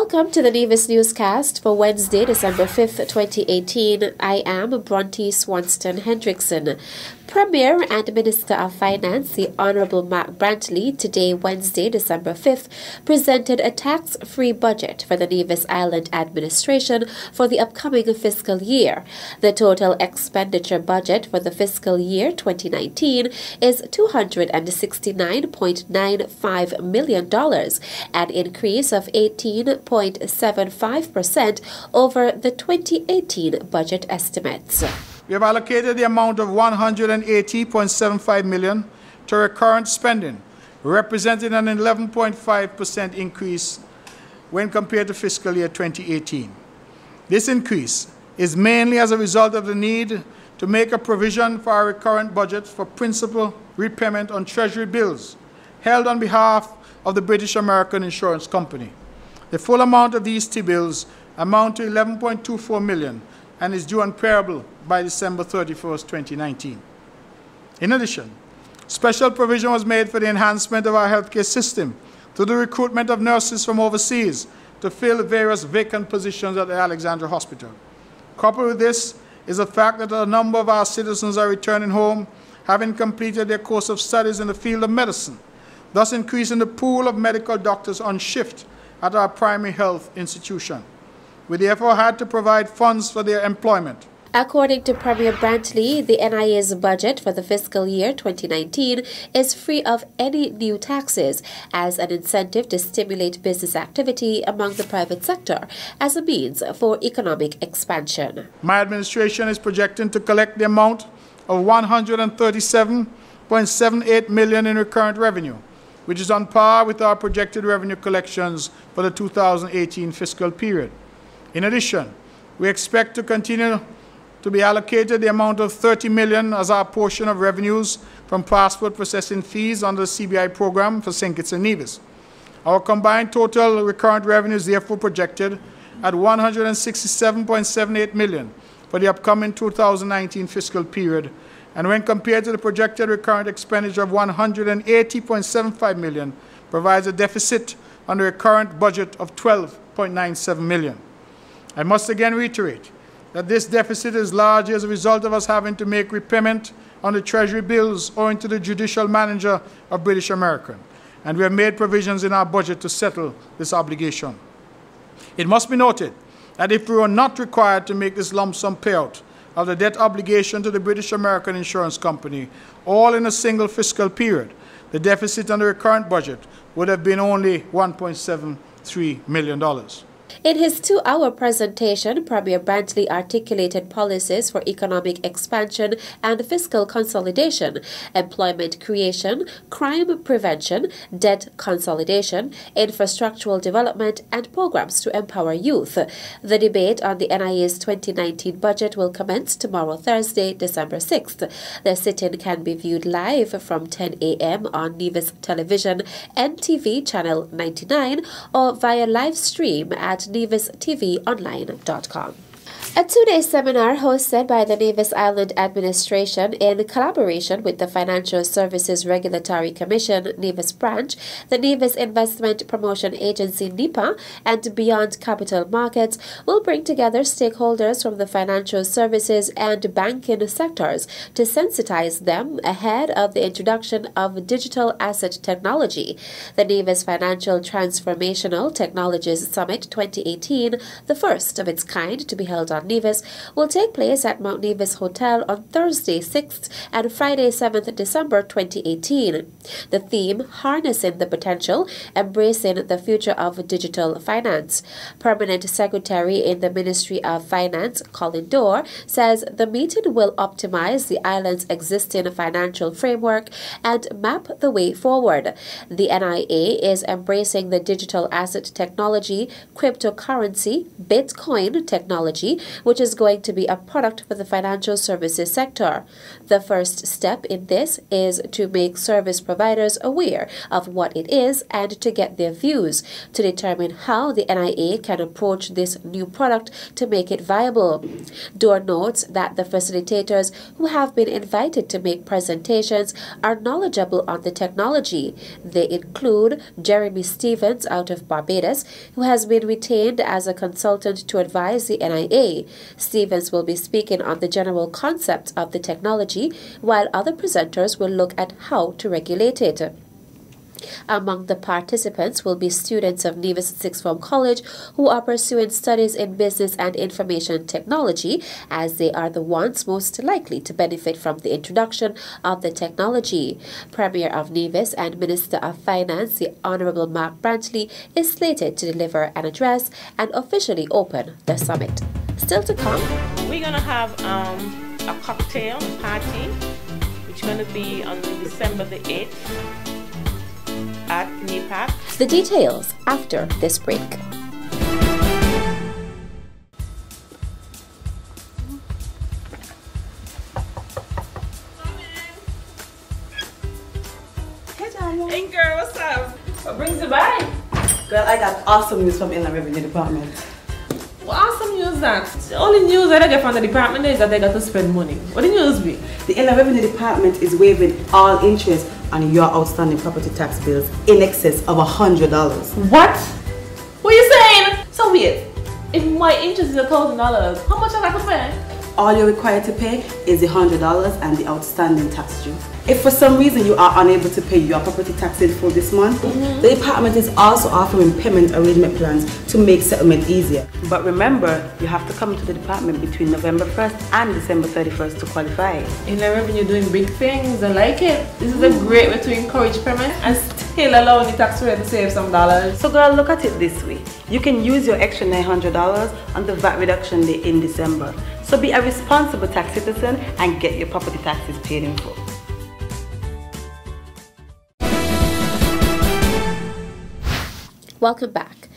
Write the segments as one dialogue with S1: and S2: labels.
S1: Welcome to the Nevis Newscast for Wednesday, December 5th, 2018. I am Bronte Swanston Hendrickson. Premier and Minister of Finance, the Honourable Mark Brantley, today, Wednesday, December 5th, presented a tax-free budget for the Nevis Island administration for the upcoming fiscal year. The total expenditure budget for the fiscal year 2019 is $269.95 million, an increase of 18.75% over the 2018 budget estimates.
S2: We have allocated the amount of $180.75 million to recurrent spending, representing an 11.5% increase when compared to fiscal year 2018. This increase is mainly as a result of the need to make a provision for our recurrent budget for principal repayment on Treasury bills held on behalf of the British American Insurance Company. The full amount of these T-bills amount to $11.24 million and is due and payable by December 31st, 2019. In addition, special provision was made for the enhancement of our healthcare system through the recruitment of nurses from overseas to fill various vacant positions at the Alexandra Hospital. Coupled with this is the fact that a number of our citizens are returning home, having completed their course of studies in the field of medicine, thus increasing the pool of medical doctors on shift at our primary health institution. We therefore had to provide funds for their employment.
S1: According to Premier Brantley, the NIA's budget for the fiscal year 2019 is free of any new taxes as an incentive to stimulate business activity among the private sector as a means for economic expansion.
S2: My administration is projecting to collect the amount of $137.78 million in recurrent revenue, which is on par with our projected revenue collections for the 2018 fiscal period. In addition, we expect to continue to be allocated the amount of $30 million as our portion of revenues from passport processing fees under the CBI program for St. Kitts and Nevis. Our combined total recurrent revenue is therefore projected at $167.78 million for the upcoming 2019 fiscal period, and when compared to the projected recurrent expenditure of $180.75 million, provides a deficit on the recurrent budget of $12.97 million. I must again reiterate that this deficit is largely as a result of us having to make repayment on the Treasury bills owing to the judicial manager of British American, and we have made provisions in our budget to settle this obligation. It must be noted that if we were not required to make this lump sum payout of the debt obligation to the British American Insurance Company, all in a single fiscal period, the deficit on the recurrent budget would have been only $1.73 million.
S1: In his 2-hour presentation, Premier Brantley articulated policies for economic expansion and fiscal consolidation, employment creation, crime prevention, debt consolidation, infrastructural development, and programs to empower youth. The debate on the NIA's 2019 budget will commence tomorrow, Thursday, December 6th. The sit-in can be viewed live from 10 a.m. on Nevis Television, NTV Channel 99, or via live stream at nevistvonline.com. A 2-day seminar hosted by the Nevis Island Administration in collaboration with the Financial Services Regulatory Commission, Nevis Branch, the Nevis Investment Promotion Agency, NEPA, and Beyond Capital Markets will bring together stakeholders from the financial services and banking sectors to sensitize them ahead of the introduction of digital asset technology. The Nevis Financial Transformational Technologies Summit 2018, the first of its kind to be held on Nevis, will take place at Mount Nevis Hotel on Thursday 6th and Friday 7th December 2018. The theme, Harnessing the Potential, Embracing the Future of Digital Finance. Permanent Secretary in the Ministry of Finance, Colin Dorr, says the meeting will optimize the island's existing financial framework and map the way forward. The NIA is embracing the digital asset technology, cryptocurrency, Bitcoin technology, which is going to be a product for the financial services sector. The first step in this is to make service providers aware of what it is and to get their views to determine how the NIA can approach this new product to make it viable. Dorr notes that the facilitators who have been invited to make presentations are knowledgeable on the technology. They include Jeremy Stevens out of Barbados, who has been retained as a consultant to advise the NIA. Stevens will be speaking on the general concepts of the technology, while other presenters will look at how to regulate it. Among the participants will be students of Nevis Sixth Form College who are pursuing studies in business and information technology, as they are the ones most likely to benefit from the introduction of the technology. Premier of Nevis and Minister of Finance, the Honourable Mark Brantley, is slated to deliver an address and officially open the summit. Still to come,
S3: we're going to have a cocktail party, which is going to be on December the 8th. At NEPAC.
S1: The details after this break.
S3: Hey girl, what's up? What brings you by?
S4: Girl, I got awesome news from Inland Revenue Department.
S3: What awesome news that? The only news that I get from the department is that they got to spend money. What the news be?
S4: The Inland Revenue Department is waiving all interest on your outstanding property tax bills in excess of $100.
S3: What? What are you saying? So wait, if my interest is $1,000, how much I got to pay?
S4: All you're required to pay is the $100 and the outstanding tax due. If for some reason you are unable to pay your property tax in full this month, the department is also offering payment arrangement plans to make settlement easier. But remember, you have to come to the department between November 1st and December 31st to qualify.
S3: Inland Revenue doing big things. I like it. This is a great way to encourage payment and still allowing the taxpayer to save some dollars.
S4: So girl, look at it this way. You can use your extra $900 on the VAT reduction day in December. So be a responsible tax citizen and get your property taxes paid in full.
S1: Welcome back.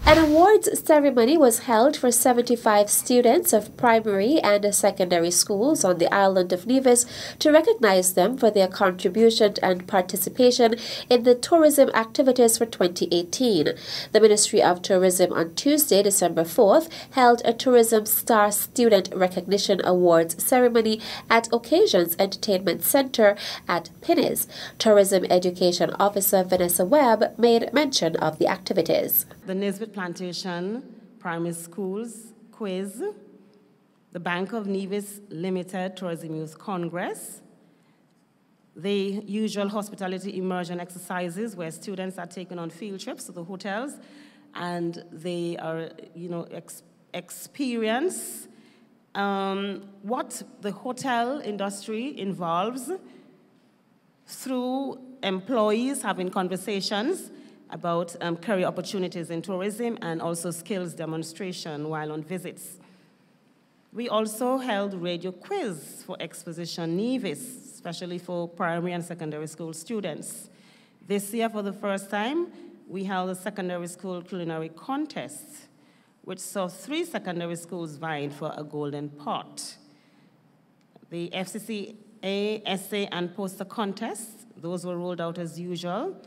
S1: An awards ceremony was held for 75 students of primary and secondary schools on the island of Nevis to recognize them for their contribution and participation in the tourism activities for 2018. The Ministry of Tourism on Tuesday, December 4th, held a Tourism Star Student Recognition Awards ceremony at Occasions Entertainment Center at Pinnes. Tourism Education Officer Vanessa Webb made mention of the activities.
S5: The Nisbet Plantation Primary Schools Quiz, the Bank of Nevis Limited Tourism Youth Congress, the usual hospitality immersion exercises where students are taken on field trips to the hotels and they are, experience what the hotel industry involves through employees having conversations about career opportunities in tourism and also skills demonstration while on visits. We also held radio quiz for Exposition Nevis, especially for primary and secondary school students. This year, for the first time, we held a secondary school culinary contest, which saw 3 secondary schools vying for a golden pot. The FCCA essay and poster contests, those were rolled out as usual.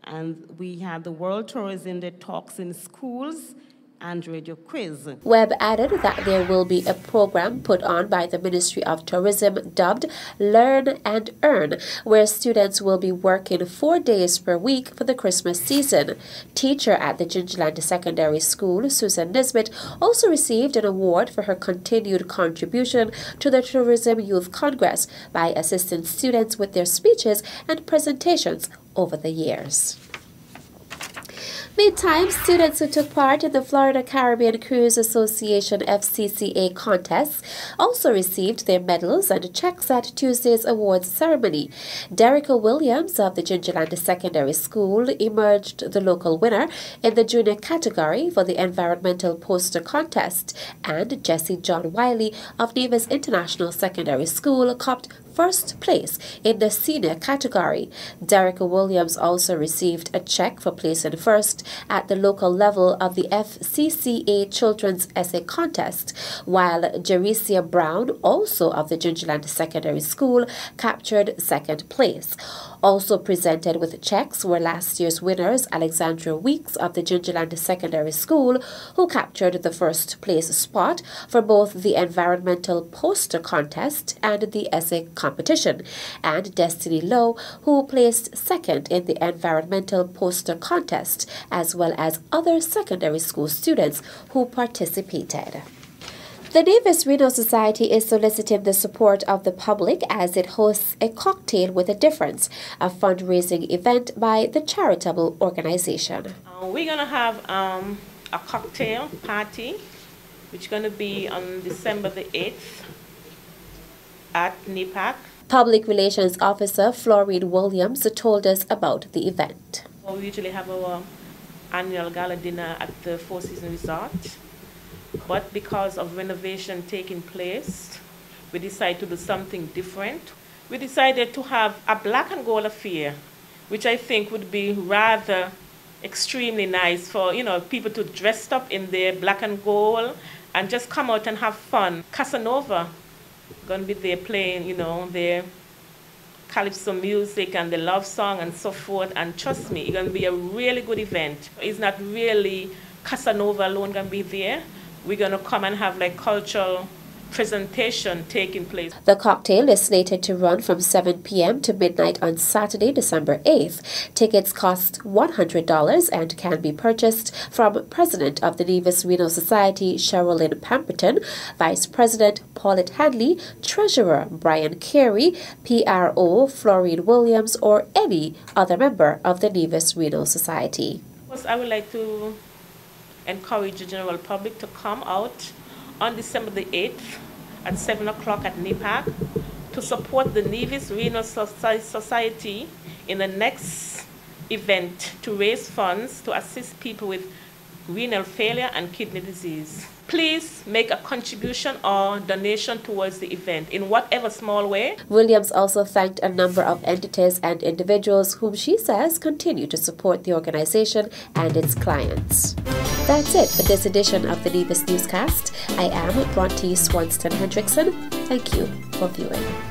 S5: And we had the World Tourism Day talks in schools and radio quiz.
S1: Webb added that there will be a program put on by the Ministry of Tourism dubbed Learn and Earn, where students will be working 4 days per week for the Christmas season. Teacher at the Gingerland Secondary School, Susan Nisbet, also received an award for her continued contribution to the Tourism Youth Congress by assisting students with their speeches and presentations over the years. Meantime, students who took part in the Florida Caribbean Cruise Association FCCA contests also received their medals and checks at Tuesday's awards ceremony. Derica Williams of the Gingerland Secondary School emerged the local winner in the junior category for the environmental poster contest, and Jesse John Wiley of Nevis International Secondary School copped first place in the senior category. Derek Williams also received a check for placing first at the local level of the FCCA Children's Essay Contest, while Jericia Brown, also of the Gingerland Secondary School, captured second place. Also presented with checks were last year's winners Alexandra Weeks of the Gingerland Secondary School, who captured the first place spot for both the environmental poster contest and the essay competition, and Destiny Lowe, who placed second in the environmental poster contest, as well as other secondary school students who participated. The Nevis Reno Society is soliciting the support of the public as it hosts a Cocktail with a Difference, a fundraising event by the charitable organization.
S3: We're going to have a cocktail party, which is going to be on December the 8th at NEPAC.
S1: Public Relations Officer Florine Williams told us about the event.
S3: We usually have our annual gala dinner at the Four Seasons Resort. But because of renovation taking place, we decided to do something different. We decided to have a black and gold affair, which I think would be rather extremely nice for, people to dress up in their black and gold and just come out and have fun. Casanova going to be there playing, their calypso music and the love song and so forth. And trust me, it's going to be a really good event. It's not really Casanova alone going to be there. We're going to come and have cultural presentation taking place.
S1: The cocktail is slated to run from 7 p.m. to midnight on Saturday, December 8th. Tickets cost $100 and can be purchased from President of the Nevis Reno Society, Sherilyn Pemberton, Vice President Paulette Hadley, Treasurer Brian Carey, PRO Florine Williams, or any other member of the Nevis Reno Society.
S3: I would like to encourage the general public to come out on December the 8th at 7 o'clock at NEPAC to support the Nevis Reno Society in the next event to raise funds to assist people with renal failure and kidney disease. Please make a contribution or donation towards the event in whatever small way.
S1: Williams also thanked a number of entities and individuals whom she says continue to support the organization and its clients. That's it for this edition of the Nevis Newscast. I am Bronte Swanston Hendrickson. Thank you for viewing.